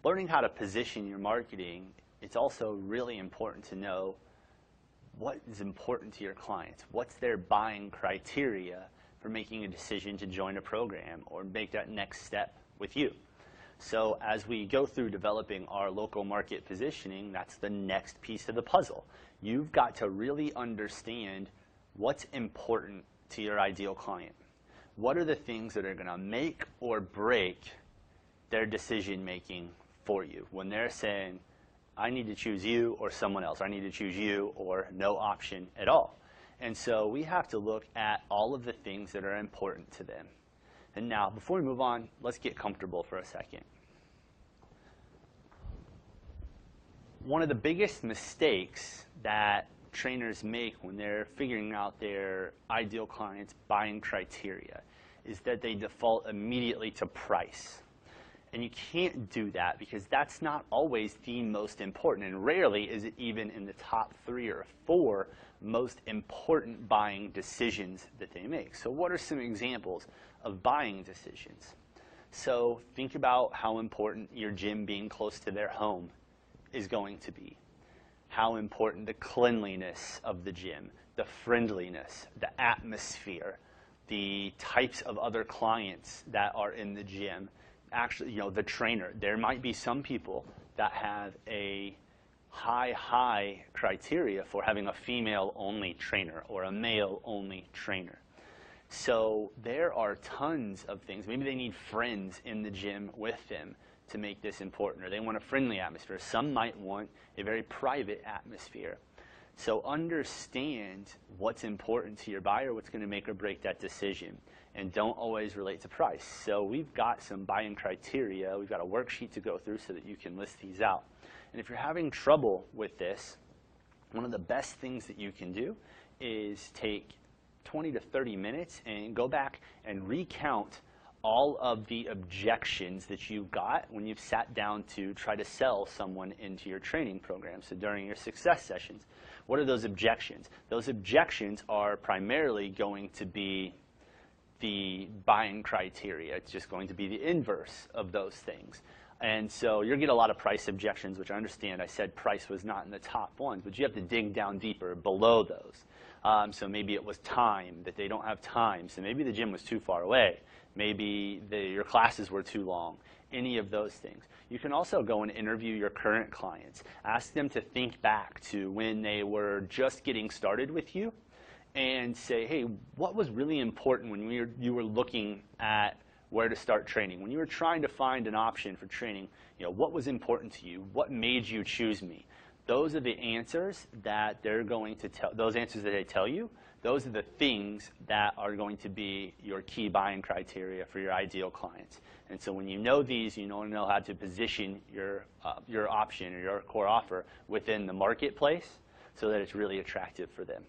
learning how to position your marketing, it's also really important to know what is important to your clients. What's their buying criteria for making a decision to join a program or make that next step with you? So as we go through developing our local market positioning, that's the next piece of the puzzle. You've got to really understand what's important to your ideal client. What are the things that are going to make or break their decision making for you when they're saying, I need to choose you or someone else. I need to choose you or no option at all. And so we have to look at all of the things that are important to them. And now, before we move on, let's get comfortable for a second. One of the biggest mistakes that trainers make when they're figuring out their ideal client's buying criteria is that they default immediately to price. And you can't do that because that's not always the most important, and rarely is it even in the top 3 or 4 most important buying decisions that they make. So what are some examples of buying decisions? So think about how important your gym being close to their home is going to be. How important the cleanliness of the gym, the friendliness, the atmosphere, the types of other clients that are in the gym, actually, the trainer. There might be some people that have a high criteria for having a female-only trainer or a male-only trainer. So there are tons of things. Maybe they need friends in the gym with them to make this important, or they want a friendly atmosphere. Some might want a very private atmosphere. So understand what's important to your buyer, what's going to make or break that decision, and don't always relate to price. So we've got some buying criteria. We've got a worksheet to go through so that you can list these out. And if you're having trouble with this, one of the best things that you can do is take 20 to 30 minutes and go back and recount all of the objections that you got when you've sat down to try to sell someone into your training program. So during your success sessions, what are those objections? Those objections are primarily going to be the buying criteria. It's just going to be the inverse of those things. And so you'll get a lot of price objections, which I understand. I said price was not in the top ones, but you have to dig down deeper below those. So maybe it was time, that they don't have time. So maybe the gym was too far away. Maybe your classes were too long. Any of those things. You can also go and interview your current clients. Ask them to think back to when they were just getting started with you and say, hey, what was really important when you were looking at where to start training? When you were trying to find an option for training, what was important to you? What made you choose me? Those are the answers that they're going to tell. Those answers that they tell you, those are the things that are going to be your key buying criteria for your ideal clients. And so when you know these, you know how to position your option or your core offer within the marketplace so that it's really attractive for them.